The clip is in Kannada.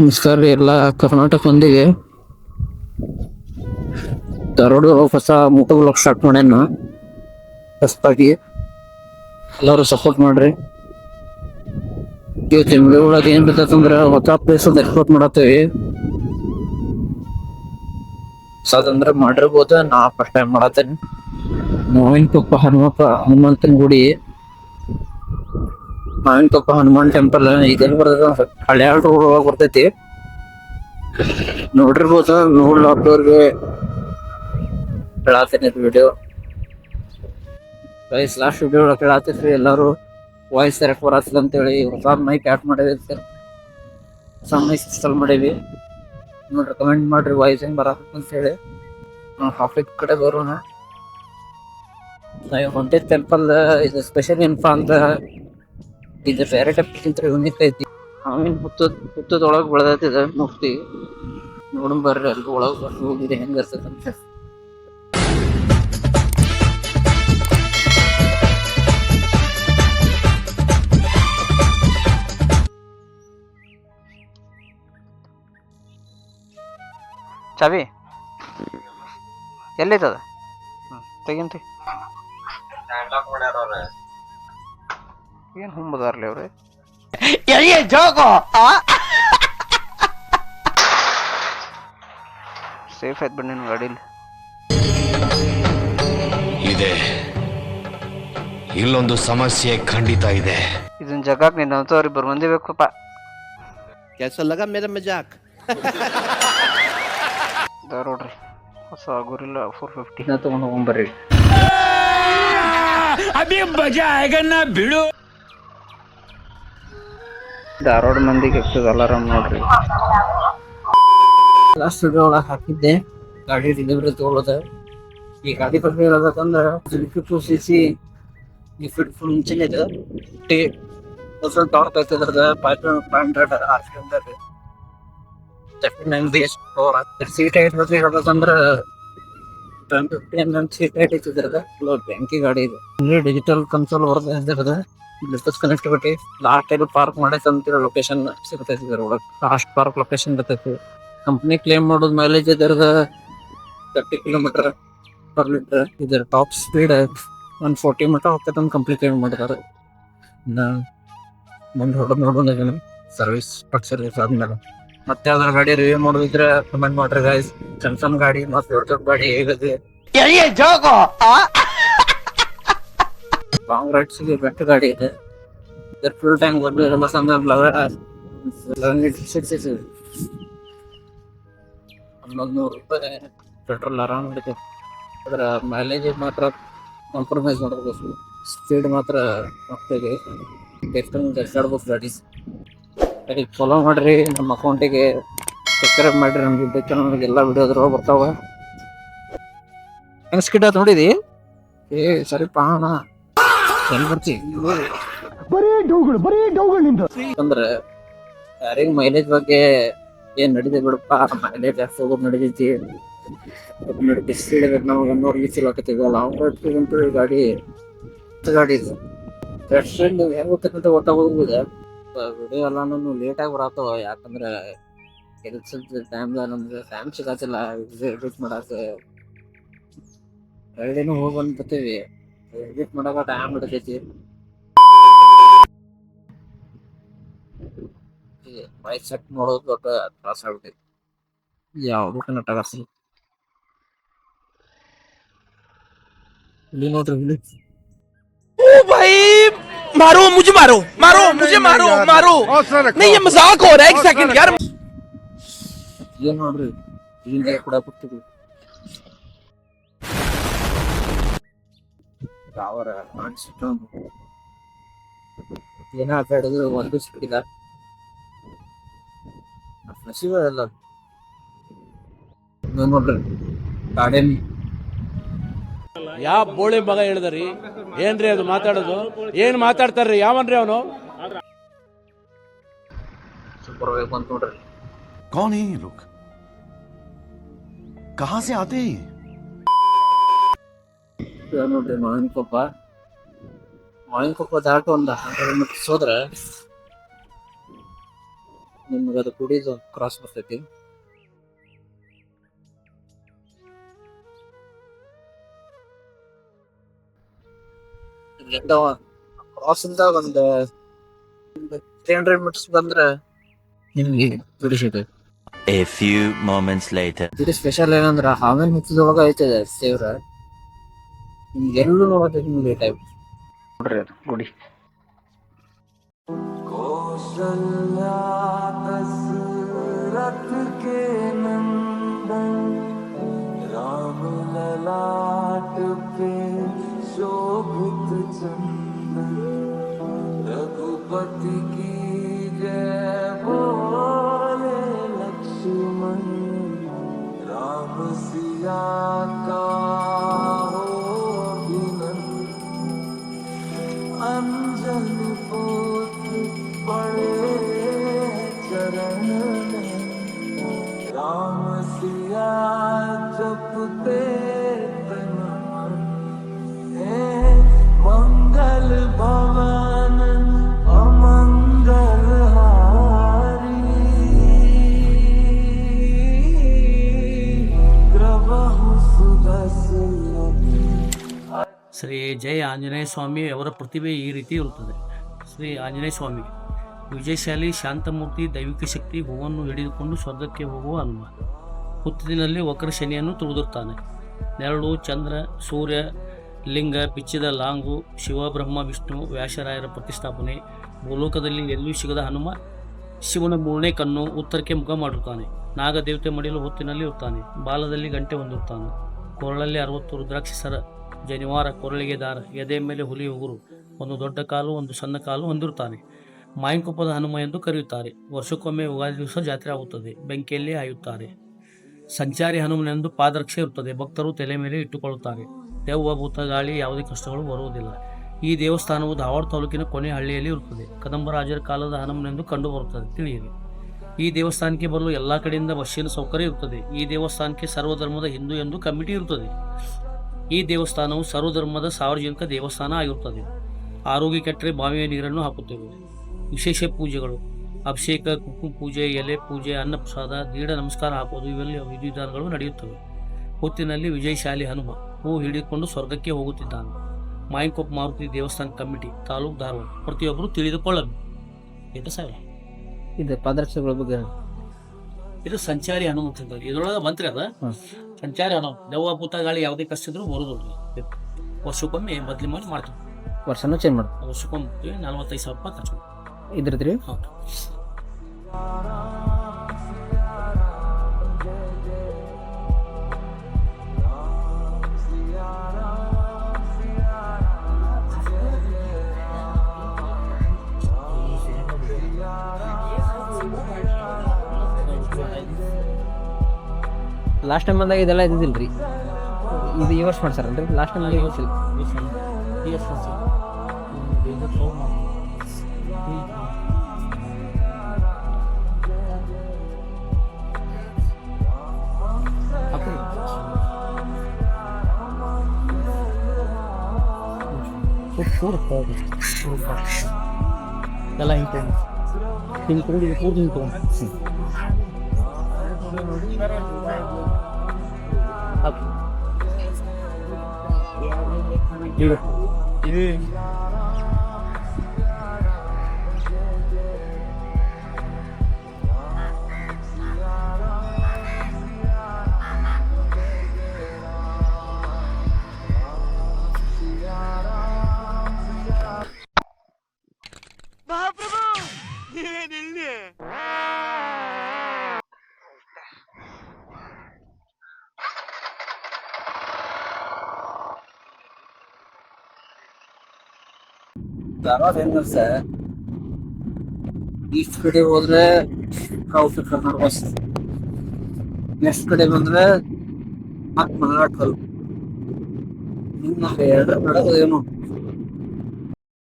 ನಮಸ್ಕಾರ ರೀ ಎಲ್ಲ ಕರ್ನಾಟಕ ಮಂದಿಗೆ. ಧಾರವಾಡ ಹೊಸ ಮೂಟ ಬ್ಲಾಗ್ ಸ್ಟಾರ್ಟ್ ಮಾಡ್ಯಾನ ಹೊಸದಾಗಿ. ಎಲ್ಲರೂ ಸಪೋರ್ಟ್ ಮಾಡ್ರಿ. ಇವತ್ತು ನಿಮ್ಗೆ ಒಳಗೆ ಏನ್ ಬೇಕಂದ್ರೆ ಹೊಸ ಪ್ಲೇಸ್ ಒಂದು ಎಕ್ಸ್ಪ್ಲೋರ್ ಮಾಡತ್ತೇವಿ. ಅದಂದ್ರೆ ಮಾಡಿರ್ಬೋದು, ನಾ ಫಸ್ಟ್ ಟೈಮ್ ಮಾಡತ್ತೇನೆ. ಮಾವಿನಕೊಪ್ಪ ಹನುಮಂತನ ಗುಡಿ, ಮಾವಿನಕೊಪ್ಪ ಹನುಮಾನ್ ಟೆಂಪಲ್ ಇದೆಲ್ಲ ಬರ್ತದ, ಹಳ್ಯಾಳ ರೋಡ್ ಒಳಗೆ ಬರ್ತೈತಿ. ನೋಡಿರ್ಬೋದು, ನೋಡ್ಲಾರ್ದವ್ರಿಗೆ ಹೇಳತ್ತೇನೆ ವಿಡಿಯೋ. ಲಾಸ್ಟ್ ವಿಡಿಯೋ ಒಳಗೆ ಹೇಳತ್ತೀವಿ ಎಲ್ಲರೂ ವಾಯ್ಸ್ ಕರೆಕ್ಟ್ ಬರತ್ತದ ಅಂತೇಳಿ ಹೊಸ ಮೈಕ್ ಆ್ಯಡ್ ಮಾಡೇವಿ ಸರ್. ಹೊಸ ಮೈಕ್ ಇನ್ಸ್ಟಾಲ್ ಮಾಡೇವಿ. ನೋಡ್ರಿ, ಕಮೆಂಟ್ ಮಾಡ್ರಿ ವಾಯ್ಸ್ ಹೆಂಗ್ ಬರತ್ತ ಅಂತ ಹೇಳಿ. ಟಾಪಿಕ್ ಕಡೆ ಬರೋಣ. ಹೊಂಟೆ ಟೆಂಪಲ್ ಇದು ಸ್ಪೆಷಲ್ ಏನಪ್ಪಾ ಅಂತ, ಇದು ಬೇರೆ ಟೆಂಪಲ್ಗಿಂತ ಯೂನಿಕ್ ಐತಿ. ಆಮೇಲೆ ಹುತ್ತದೊಳಗೆ ಬೆಳೆದೈತಿದೆ ಮೂರ್ತಿ. ನೋಡಮ್ ಬರ್ರಿ, ಅಲ್ಲಿ ಒಳಗೆ ಹೋಗಿದೆ ಹೆಂಗ ಇರ್ತದಂತ. ಚಾವಿ ಎಲ್ಲೈತದ? ತೆಗಿಂತಿ ಏನ್ ಹುಂಬದಾರ್ಲಿ ಅವ್ರಿ. ಸೇಫ್ ಆಯ್ತು ಬಿಡಿ ನಿನ್ ಗಾಡಿಲಿ. ಇದೆ, ಇಲ್ಲೊಂದು ಸಮಸ್ಯೆ ಖಂಡಿತ ಇದೆ. ಇದನ್ ಜಗಾಕ್ ನಿನ್ನ ಅಂತವ್ರಿ ಬರ್ ಮಂದಿ ಬೇಕಪ್ಪ. कैसा लगा मेरा मजाक? ನೋಡ್ರಿ, ಹೊಸ ಗುರಿಲ್ಲ 450 ತಗೊಂಡ್ ಹೋಗ್ಬರ್ರಿ. ಬಿಡು, ಧಾರವಾಡ ಮಂದಿಗೆ ಅಲಾರಾಮ್ ನೋಡ್ರಿ. ಲಾಸ್ಟ್ ವಿಡಿಯೋ ಒಳಗೆ ಹಾಕಿದ್ದೆ ಗಾಡಿ ಡೆಲಿವರಿ ತಗೊಳ್ಳೋದ. ಈ ಗಾಡಿ ಬಗ್ಗೆ ಹೇಳಬೇಕಂದ್ರೆ 250cc ಲಿಫ್ಟ್ ಫುಲ್ ಇಂಜಿನ್ ಇದೆ. ಸ್ವಲ್ಪ ಟಾರ್ಕ್ ಆಗ್ತದ್ರದ 500 RPM. ಸೀಟ್ ಹೈಟ್ ಬಗ್ಗೆ ಹೇಳ್ಬೇಕಂದ್ರೆ 1050mm ಸೀಟ್ ಹೈಟ್ ಐತಿದ್ರದ. ಬ್ಯಾಂಕಿ ಗಾಡಿ ಇದೆ. ಡಿಜಿಟಲ್ ಕನ್ಸೋಲ್ ಬರ್ತದೆ, Bluetooth connectivity. Last time park ಮಾಡೈತಂತಿರೋ ಲೊಕೇಶನ್ ಸಿಗ್ತೈತಿ ಒಳಗೆ. ಲಾಸ್ಟ್ ಪಾರ್ಕ್ ಲೊಕೇಶನ್ ಬರ್ತೈತಿ. ಕಂಪ್ನಿ ಕ್ಲೇಮ್ ಮಾಡೋದು ಮೈಲೇಜ್ ಇದರದ 30 km/L. ಇದರ ಟಾಪ್ ಸ್ಪೀಡ್ 140 ಮಟ್ಟ ಹೋಗ್ತೈತೆ ಅಂತ ಕಂಪ್ನಿ ಕ್ಲೇಮ್ ಮಾಡಿದ್ದಾರೆ. ಮುಂದೆ ಹೊಡೆದು ನೋಡೋಣ ಸರ್ವಿಸ್ ಆದ್ಮೇಲೆ. ಮತ್ತೆ ಯಾವ್ದಾರ ಗಾಡಿ ರಿವ್ಯೂ ಮಾಡೋದಿದ್ರೆ ಕಮೆಂಟ್ ಮಾಡ್ರಿ ಗೈಸ್. ಸಣ್ಣ ಗಾಡಿ ಮತ್ತೆ ದೊಡ್ಡ ಗಾಡಿ ಹೇಗಿದೆ. ಲಾಂಗ್ ರೈಡ್ಸ್ ಗೆ ಬೆಟ್ಟ ಗಾಡಿ ಇದೆ. ಇದರ ಫುಲ್ ಟ್ಯಾಂಕ್ ಬಂದು 1100 ರೂಪಾಯಿ ಪೆಟ್ರೋಲ್ ಆರಾಮ್ ಹಿಡಿತೈತೆ. ಅದರ ಮೈಲೇಜ್ ಮಾತ್ರ ಕಾಂಪ್ರಮೈಸ್ ಮಾಡಬೇಕು. ಸ್ಪೀಡ್ ಮಾತ್ರ ಮಕ್ಳಿಗೆ ಎಷ್ಟಾಡ್ಬೇಕು ಗಾಡಿ. ಫಾಲೋ ಮಾಡ್ರಿ, ನಮ್ಮ ಅಕೌಂಟಿಗೆ ಸಬ್ಸ್ಕ್ರೈಬ್ ಮಾಡ್ರಿ. ನಮ್ಗೆ ಯೂಟ್ಯೂಬ್ ಚಾನಲ್ಗೆ ಎಲ್ಲ ವಿಡಿಯೋ ಅದ್ರೊಳಗೆ ಬರ್ತಾವ. ಹೆಂಗ್ ಸ್ಕಿಡ್ ಆತ ನೋಡಿದಿ? ಸರಿ ಪಾಣ ಹೆಂಗ್ ಬರ್ತಿ ಅಂದ್ರೆ ಯಾರಿಗ ಮೈಲೇಜ್ ಬಗ್ಗೆ ಏನ್ ನಡೀತಿ ಬಿಡಪ್ಪ. ಮೈಲೇಜ್ ಜಾಸ್ತಿ ಹೋಗೋದು ನಡೀತೈತಿ. ನಮ್ಗೆ ನೋಡಿ ಸಿಲಾಕತ್ತೀವಿ. ಲಾಂಗ್ ರೈಡ್ ಗಾಡಿ ಇದು ಹೆಂಗ್ ಗೊತ್ತಕ್ಕಂತ ಗೊತ್ತಾಗೋದಿದೆ. ವಿಡಿಯೋ ಎಲ್ಲಾನು ಲೇಟಾಗಿ ಬರತ್ತವ, ಯಾಕಂದ್ರೆ ಕೆಲ್ಸದ ಟೈಮ್ದಾಗ ನಮ್ಗೆ ಟೈಮ್ ಸಿಗತ್ತಿಲ್ಲ ಎಡಿಟ್ ಮಾಡಾಕ. ಎರಡೇನು ಹೋಗಿ ಬಂದ್ಬಿಡ್ತೀವಿ, ಎಡಿಟ್ ಮಾಡಾಕ ಟೈಮ್ ಹಿಡಿತೈತಿ. ಮೈಕ್ ಸೆಟ್ ಮಾಡೋದು ದೊಡ್ಡ ತ್ರಾಸ ಆಗ್ಬಿಟ್ಟೈತಿ. ಯಾವ್ದು ಕನೆಕ್ಟ್ ಆಗಲ್ಲ. ಇಲ್ಲಿ ನೋಡ್ರಿ, ಇಲ್ಲಿ भाई मारो मुझे, मारो मारो मुझे, मारो मारो नहीं, ये मजाक हो रहा है. एक सेकंड यार. ಏನ್ ನೋಡ್ರಿ, ಇಲ್ಲಿ ಕೂಡ ಬಿಡ್ತೀವಿ. ಅವರ ಏನ ಆಟಾಡಿದ್ರು ಒಂದು ಸಿಕ್ಕಿಲ್ಲ. ನಸೀಬ ಎಲ್ಲ ನೋಡ್ರಿ ಗಾಡಿ. ಯಾವ ಬೋಳಿ ಮಗ ಹೇಳಿದ್ರಿ? ಏನ್ರಿ ಅದು ಮಾತಾಡೋದು? ಏನ್ ಮಾತಾಡ್ತಾರ್ರಿ? ಯಾವನ್ರಿ ಅವನು? ಸೂಪರ್ ವೇಗ್ ಬಂತ ನೋಡ್ರಿ. कौन है ये लोग? कहां से आते हैं? ನೋಡ್ರಿ, ಮಾವಿನಕೊಪ್ಪ ದಾಟ ಒಂದು 100 ಮೀಟರ್ಸ್ ಹೋದ್ರೆ ನಿಮ್ಗೆ ಅದು ಕುಡಿದು ಕ್ರಾಸ್ ಬರ್ತೈತಿ. ಇಲ್ಲಿಂದ ಕ್ರಾಸ್ ಇಂದ ಒಂದು 300 ಮೀಟರ್ಸ್ ಬಂದ್ರೆ ನಿಮ್ಗೆ ಗುಡಿ ಸಿಗ್ತೈತಿ. A few moments later. ಇದು ಸ್ಪೆಷಲ್ ಏನಂದ್ರ ಹಾವೇನ್ ಹುತ್ತದೊಳಗ ಐತದ ದೇವ್ರ. ನಿಮ್ಗೆ ಎಲ್ಲೂ ನೋಡೋದಕ್ಕೆ ನಿಮ್ಗೆ ಲೇಟ್ ಆಯ್ತು ನೋಡ್ರಿ ಅದು ಗುಡಿ. रघुपति की जय बोले लक्ष्मण राम सिया का हो अभिनंदन अंजन पुत्र पड़े चरण में राम सिया जपते तन मन मंगल भवन अमंगल हारी ग्रवहु सुदर्शन. ಶ್ರೀ ಜಯ ಆಂಜನೇಯ ಸ್ವಾಮಿ ಅವರ ಪ್ರತಿಭೆ ಈ ರೀತಿ ಇರುತ್ತದೆ. ಶ್ರೀ ಆಂಜನೇಯ ಸ್ವಾಮಿ ವಿಜಯಶಾಲಿ, ಶಾಂತಮೂರ್ತಿ, ದೈವಿಕ ಶಕ್ತಿ, ಹೂವನ್ನು ಹಿಡಿದುಕೊಂಡು ಸ್ವರ್ಗಕ್ಕೆ ಹೋಗುವ ಹನುಮ. ಹುತ್ತಲಿನಲ್ಲಿ ವಕ್ರ ಶನಿಯನ್ನು ತುಳಿದಿರುತ್ತಾನೆ. ನೆರಳು, ಚಂದ್ರ, ಸೂರ್ಯ, ಲಿಂಗ, ಬಿಚ್ಚಿದ ಲಾಂಗು, ಶಿವ, ಬ್ರಹ್ಮ, ವಿಷ್ಣು, ವ್ಯಾಸರಾಯರ ಪ್ರತಿಷ್ಠಾಪನೆ. ಭೂಲೋಕದಲ್ಲಿ ಎಲ್ಲೂ ಸಿಗದ ಹನುಮ ಶಿವನ ಮೂರನೇ ಕಣ್ಣು, ಉತ್ತರಕ್ಕೆ ಮುಖ ಮಾಡಿರುತ್ತಾನೆ. ನಾಗದೇವತೆ ಮಡಿಲು ಹೊತ್ತಿನಲ್ಲಿ ಇರುತ್ತಾನೆ. ಬಾಲದಲ್ಲಿ ಗಂಟೆ ಹೊಂದಿರುತ್ತಾನೆ. ಕೊರಳಲ್ಲಿ 60 ರುದ್ರಾಕ್ಷಿ ಸರ, ಜನಿವಾರ, ಕೊರಳಿಗೆ ದಾರ, ಎದೆ ಮೇಲೆ ಹುಲಿ ಉಗುರು, ಒಂದು ದೊಡ್ಡ ಕಾಲು, ಒಂದು ಸಣ್ಣ ಕಾಲು ಹೊಂದಿರುತ್ತಾನೆ. ಮಾಯಂಕೊಪ್ಪದ ಹನುಮ ಎಂದು ಕರೆಯುತ್ತಾರೆ. ವರ್ಷಕ್ಕೊಮ್ಮೆ ಯುಗಾದಿ ದಿವಸ ಜಾತ್ರೆ ಆಗುತ್ತದೆ. ಬೆಂಕಿಯಲ್ಲಿ ಆಯುತ್ತಾರೆ. ಸಂಚಾರಿ ಹನುಮನೆಂದು ಪಾದರಕ್ಷೆ ಇರುತ್ತದೆ. ಭಕ್ತರು ತಲೆ ಮೇಲೆ ಇಟ್ಟುಕೊಳ್ಳುತ್ತಾರೆ. ದೆವ್ವ, ಭೂತ, ಗಾಳಿ ಯಾವುದೇ ಕಷ್ಟಗಳು ಬರುವುದಿಲ್ಲ. ಈ ದೇವಸ್ಥಾನವು ಧಾರವಾಡ ತಾಲೂಕಿನ ಕೊನೆ ಹಳ್ಳಿಯಲ್ಲಿ ಇರುತ್ತದೆ. ಕದಂಬರಾಜರ ಕಾಲದ ಹನುಮನೆಂದು ಕಂಡು ಬರುತ್ತದೆ, ತಿಳಿಯಿರಿ. ಈ ದೇವಸ್ಥಾನಕ್ಕೆ ಬರಲು ಎಲ್ಲ ಕಡೆಯಿಂದ ಬಸ್ಸಿನ ಸೌಕರ್ಯ ಇರುತ್ತದೆ. ಈ ದೇವಸ್ಥಾನಕ್ಕೆ ಸರ್ವಧರ್ಮದ ಹಿಂದೂ ಎಂದು ಕಮಿಟಿ ಇರುತ್ತದೆ. ಈ ದೇವಸ್ಥಾನವು ಸರ್ವಧರ್ಮದ ಸಾರ್ವಜನಿಕ ದೇವಸ್ಥಾನ ಆಗಿರುತ್ತದೆ. ಆರೋಗ್ಯ ಕೆಟ್ಟರೆ ಬಾವಿಯ ನೀರನ್ನು ಹಾಕುತ್ತೇವೆ. ವಿಶೇಷ ಪೂಜೆಗಳು: ಅಭಿಷೇಕ, ಕುಂಕುಮ ಪೂಜೆ, ಎಲೆ ಪೂಜೆ, ಅನ್ನಪ್ರಸಾದ, ದೀಢ ನಮಸ್ಕಾರ ಹಾಕುವುದು ಇವೆಲ್ಲ ವಿಧಿವಿಧಾನಗಳು ನಡೆಯುತ್ತವೆ. ಹೊತ್ತಿನಲ್ಲಿ ವಿಜಯಶಾಲಿ ಹನುಮ ಹೂ ಹಿಡಿದುಕೊಂಡು ಸ್ವರ್ಗಕ್ಕೆ ಹೋಗುತ್ತಿದ್ದಾನೆ. ಮಾಯಂಕೊಪ್ಪ ಮಾರುತಿ ದೇವಸ್ಥಾನ ಕಮಿಟಿ, ತಾಲೂಕು ಧಾರವಾಡ. ಪ್ರತಿಯೊಬ್ಬರು ತಿಳಿದುಕೊಳ್ಳಬೇಕು. ಇದು ಸರ್, ಇದು ಪಾದರಕ್ಷೆಗಳ ಬಗ್ಗೆ ಇದು ಸಂಚಾರಿ ಹನುಮ. ಇದ್ರೊಳಗೆ ಬಂತ್ರಿ ಅದ ಸಂಚಾರಿ ಹನುಮ. ದೆವ್ವ, ಭೂತ, ಗಾಳಿ ಯಾವುದೇ ಕಷ್ಟ ಇದ್ರು ಬರೋದಿಲ್ಲ. ವರ್ಷಕ್ಕೊಮ್ಮೆ ಬದಲಿ ಮಾಡಿ ಮಾಡ್ತೀವಿ. ವರ್ಷನೂ ಚೇಂಜ್ ಮಾಡ್ತೀವಿ. ವರ್ಷಕ್ಕೊಮ್ಮೆ 45,000 ರೂಪಾಯಿ ಖರ್ಚು ಮಾಡ್ತೀವಿ. ಇದ್ರದ್ರಿ ಹೌದು. ಲಾಸ್ಟ್ ಟೈಮ್ ಬಂದಾಗ ಇದೆಲ್ಲ ಇದ್ದಿದ್ದಿಲ್ರಿ. ಇದು ಈ ವರ್ಷ ಮಾಡ್ಸಾರಲ್ರಿ. ಲಾಸ್ಟ್ ಟೈಮ್ ಈ ವರ್ಷ ಇಲ್ಲ. ಎಲ್ಲ ಹಿಂಗೆ ಹಿಂಗೆ ಕೊಡಿ, ಪೂರ್ತಿ ಹಿಂಗೆ ತೊಗೊಂಡು ಧಾರವಾಡ ಫೇಮಸ್. ಈಸ್ಟ್ ಕಡೆ ಹೋದ್ರೆ ಔಟ್ ಕರ್ನಾಟಕ ಬಸ್, ನೆಕ್ಸ್ಟ್ ಕಡೆ ಬಂದ್ರೆ ಮತ್ ಮಲೆನಾಡು ಕಲ್. ಇನ್ನು 2 ನಡೋದು ಏನು